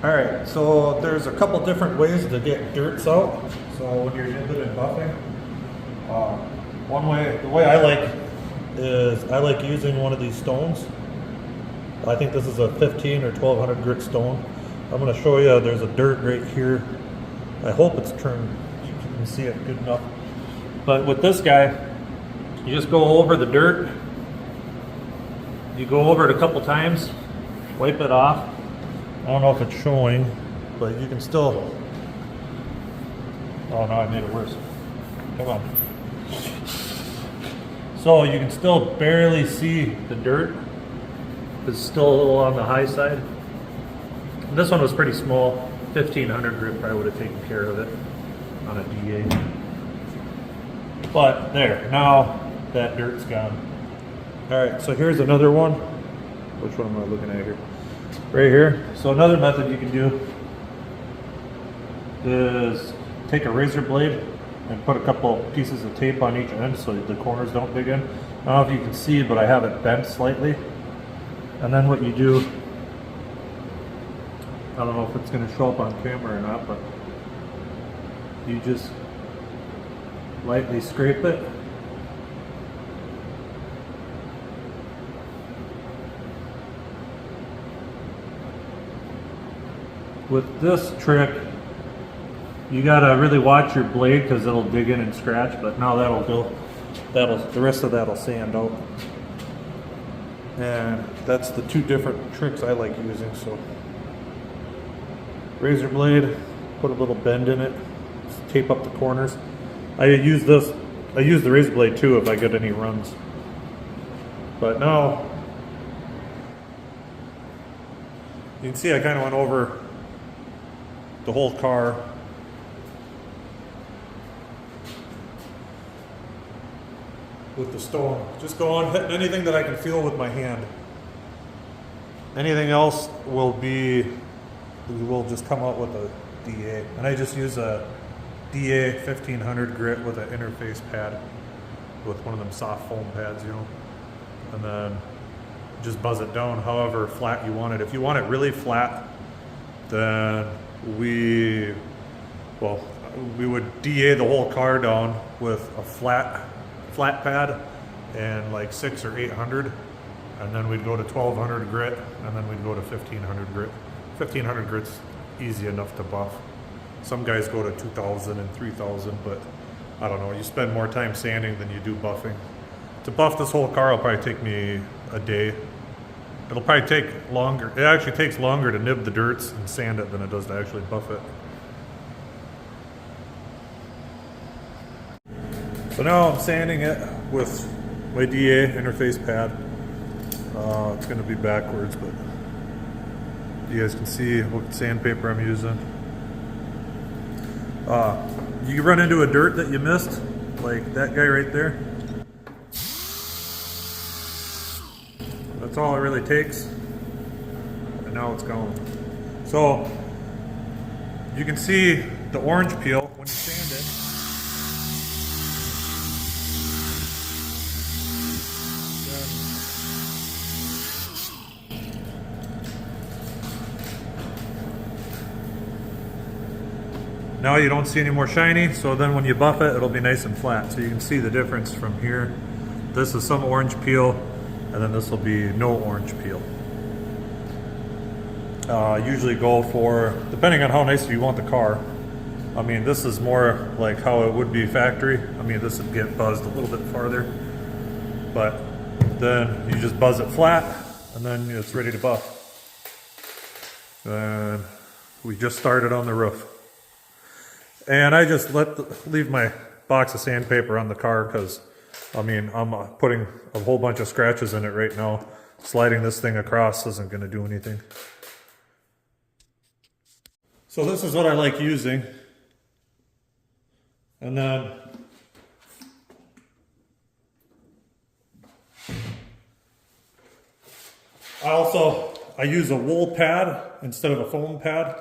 Alright, so there's a couple different ways to get dirts out. So when you're nibbing and buffing, the way I like is I like using one of these stones. I think this is a 15 or 1200 grit stone. I'm going to show you, there's a dirt right here. I hope it's turned, you can see it good enough. But with this guy, you just go over the dirt. You go over it a couple times, wipe it off. I don't know if it's showing, but you can still, oh no, I made it worse. Come on. So you can still barely see the dirt. It's still a little on the high side. And this one was pretty small. 1500 grit probably would have taken care of it on a DA. But there, now that dirt's gone. All right, so here's another one. Which one am I looking at here? Right here. So another method you can do is take a razor blade and put a couple pieces of tape on each end so the corners don't dig in. I don't know if you can see, but I have it bent slightly. And then what you do, I don't know if it's going to show up on camera or not, but you just lightly scrape it. With this trick, you gotta really watch your blade because it'll dig in and scratch, but now the rest of that'll sand out. And that's the two different tricks I like using. So razor blade, put a little bend in it, tape up the corners. I use the razor blade too if I get any runs. But now, you can see I kind of went over the whole car. With the stone. Just go on hitting anything that I can feel with my hand. Anything else will just come out with a DA. And I just use a DA 1500 grit with an interface pad with one of them soft foam pads, you know. And then just buzz it down however flat you want it. If you want it really flat, then we would DA the whole car down with a flat pad and like 600 or 800, and then we'd go to 1200 grit, and then we'd go to 1500 grit. 1500 grit's easy enough to buff. Some guys go to 2000 and 3000, but I don't know, you spend more time sanding than you do buffing. To buff this whole car will probably take me a day. It'll probably take longer. It actually takes longer to nib the dirts and sand it than it does to actually buff it. So now I'm sanding it with my DA interface pad. It's going to be backwards, but you guys can see what sandpaper I'm using. You run into a dirt that you missed, like that guy right there. That's all it really takes. And now it's gone. So you can see the orange peel when you sand it. Now you don't see any more shiny, so then when you buff it, it'll be nice and flat. So you can see the difference from here. This is some orange peel, and then this will be no orange peel. Usually go for, depending on how nice you want the car. I mean, this is more like how it would be factory. I mean, this would get buzzed a little bit farther, but then you just buzz it flat, and then it's ready to buff. And we just started on the roof. And I just leave my box of sandpaper on the car because, I mean, I'm putting a whole bunch of scratches in it right now. Sliding this thing across isn't going to do anything. So this is what I like using. And then I use a wool pad instead of a foam pad.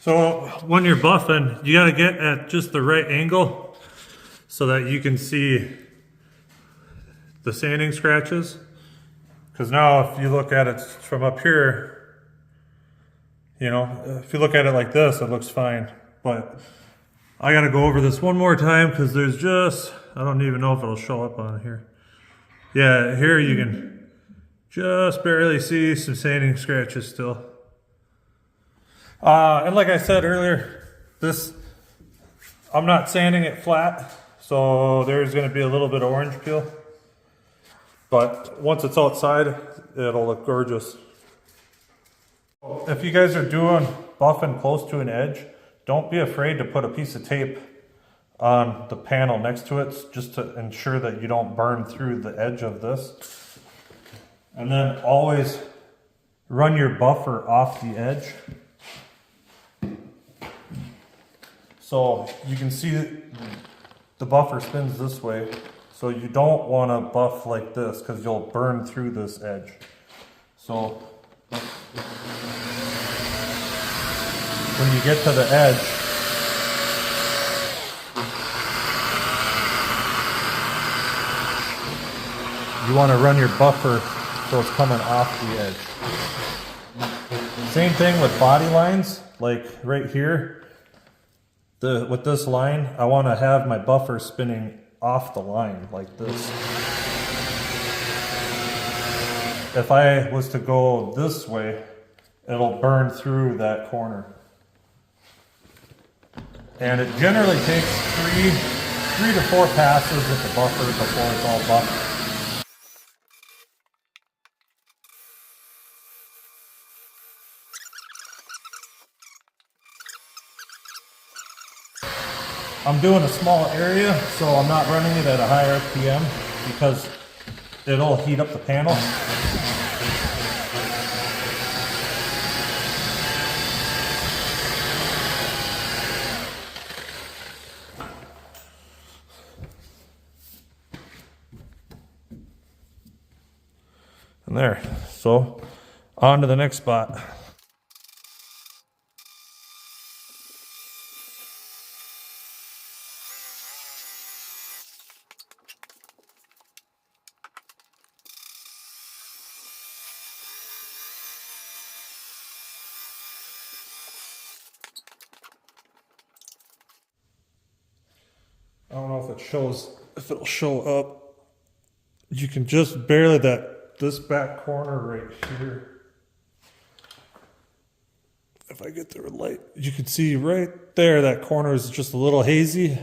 So when you're buffing, you got to get at just the right angle so that you can see the sanding scratches. Because now if you look at it from up here, you know, if you look at it like this, it looks fine. But I got to go over this one more time because there's just, I don't even know if it'll show up on here. Yeah, here you can just barely see some sanding scratches still. And like I said earlier, I'm not sanding it flat, so there's going to be a little bit of orange peel. But once it's outside, it'll look gorgeous. If you guys are doing buffing close to an edge, don't be afraid to put a piece of tape on the panel next to it, just to ensure that you don't burn through the edge of this. And then always run your buffer off the edge. So you can see the buffer spins this way. So you don't want to buff like this because you'll burn through this edge. So when you get to the edge, you want to run your buffer so it's coming off the edge. Same thing with body lines, like right here. With this line, I want to have my buffer spinning off the line like this. If I was to go this way, it'll burn through that corner. And it generally takes three to four passes with the buffer before it's all buffed. I'm doing a small area, so I'm not running it at a high RPM because it'll heat up the panel. And there, so on to the next spot. I don't know if it'll show up. You can just barely this back corner right here. If I get the light, you can see right there, that corner is just a little hazy.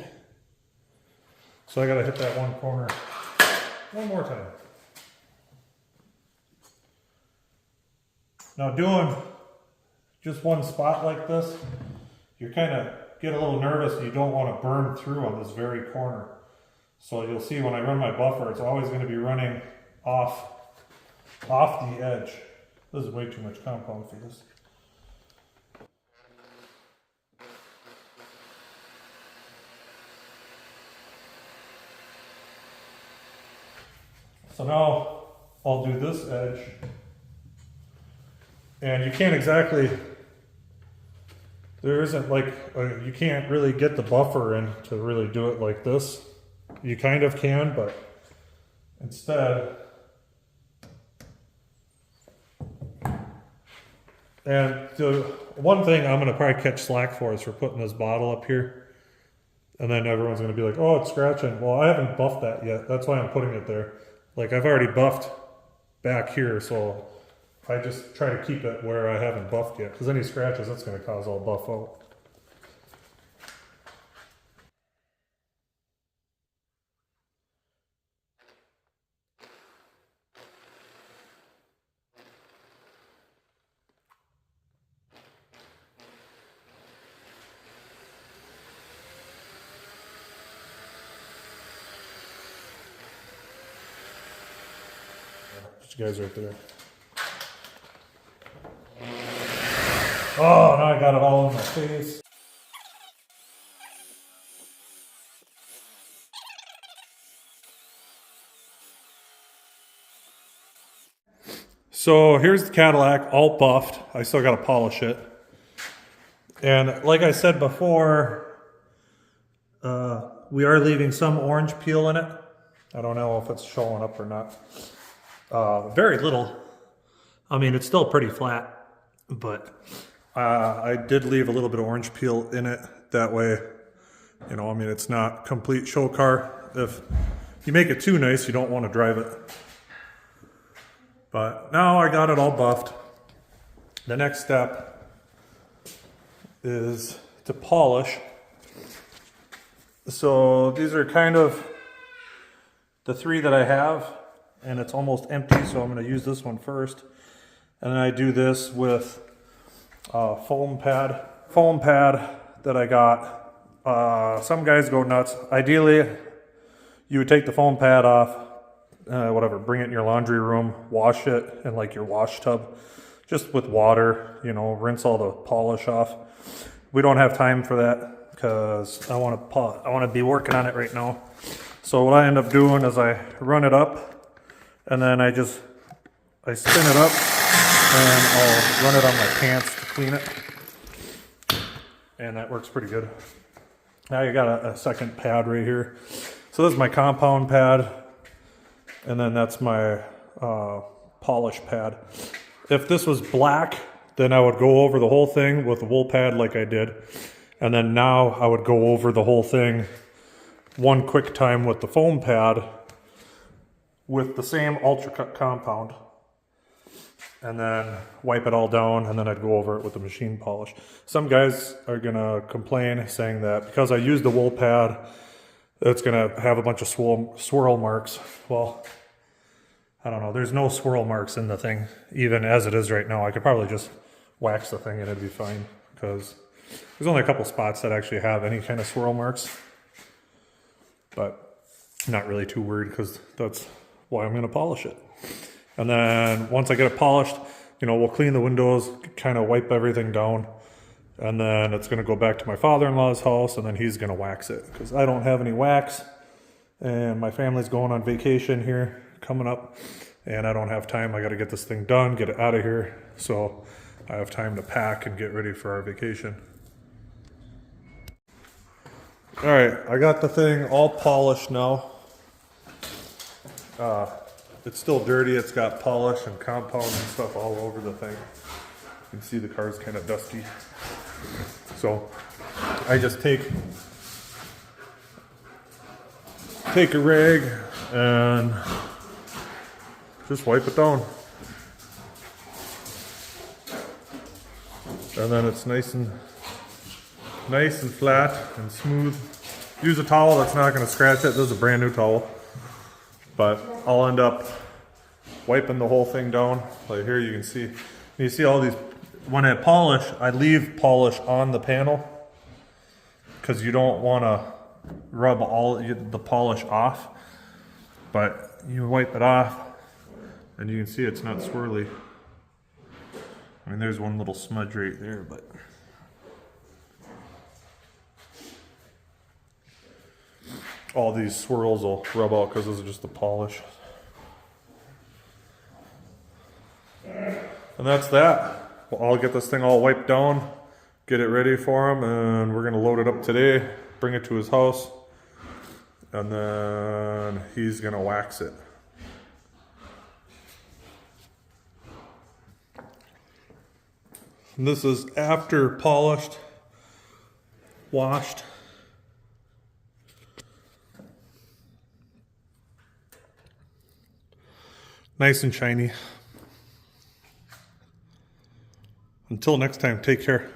So I gotta hit that one corner one more time. Now doing just one spot like this, you're kind of get a little nervous and you don't want to burn through on this very corner. So you'll see when I run my buffer, it's always going to be running off the edge. This is way too much compound for this. So now I'll do this edge. And you can't exactly, there isn't like, you can't really get the buffer in to really do it like this. You kind of can, but instead, and the one thing I'm going to probably catch slack for is for putting this bottle up here. And then everyone's going to be like, oh, it's scratching. Well, I haven't buffed that yet. That's why I'm putting it there. Like I've already buffed back here, so I just try to keep it where I haven't buffed yet, because any scratches, that's going to cause all buff out. You guys right there. Oh, now I got it all in my face. So here's the Cadillac, all buffed. I still got to polish it. And like I said before, we are leaving some orange peel in it. I don't know if it's showing up or not. Very little. I mean, it's still pretty flat, but I did leave a little bit of orange peel in it. That way, you know, I mean, it's not complete show car. If you make it too nice, you don't want to drive it. But now I got it all buffed. The next step is to polish. So these are kind of the three that I have, and it's almost empty, so I'm going to use this one first. And then I do this with foam pad that I got. Some guys go nuts. Ideally, you would take the foam pad off, whatever, bring it in your laundry room, wash it in like your wash tub, just with water, you know, rinse all the polish off. We don't have time for that because I want to be working on it right now. So what I end up doing is I run it up, and then I spin it up, and I'll run it on my pants to clean it. And that works pretty good. Now you got a second pad right here. So this is my compound pad, and then that's my polish pad. If this was black, then I would go over the whole thing with the wool pad like I did. And then now I would go over the whole thing one quick time with the foam pad with the same ultra cut compound. And then wipe it all down, and then I'd go over it with the machine polish. Some guys are gonna complain saying that because I used the wool pad, it's gonna have a bunch of swirl marks. Well, I don't know, there's no swirl marks in the thing, even as it is right now. I could probably just wax the thing and it'd be fine, because there's only a couple spots that actually have any kind of swirl marks. But I'm not really too worried, because that's why I'm gonna polish it. And then once I get it polished, you know, we'll clean the windows, kind of wipe everything down. And then it's going to go back to my father-in-law's house, and then he's going to wax it. Because I don't have any wax, and my family's going on vacation here coming up. And I don't have time. I got to get this thing done, get it out of here. So I have time to pack and get ready for our vacation. All right, I got the thing all polished now. It's still dirty. It's got polish and compound and stuff all over the thing. You can see the car's kind of dusty. So I just take a rag and just wipe it down. And then it's nice and flat and smooth. Use a towel that's not going to scratch it. This is a brand new towel. But I'll end up wiping the whole thing down. Like here you can see. You see all these, when I polish, I leave polish on the panel, because you don't want to rub all the polish off. But you wipe it off, and you can see it's not swirly. I mean, there's one little smudge right there, but all these swirls will rub out because this is just the polish. And that's that. Well, I'll get this thing all wiped down, get it ready for him, and we're going to load it up today, bring it to his house, and then he's going to wax it. And this is after polished, washed. Nice and shiny. Until next time, take care.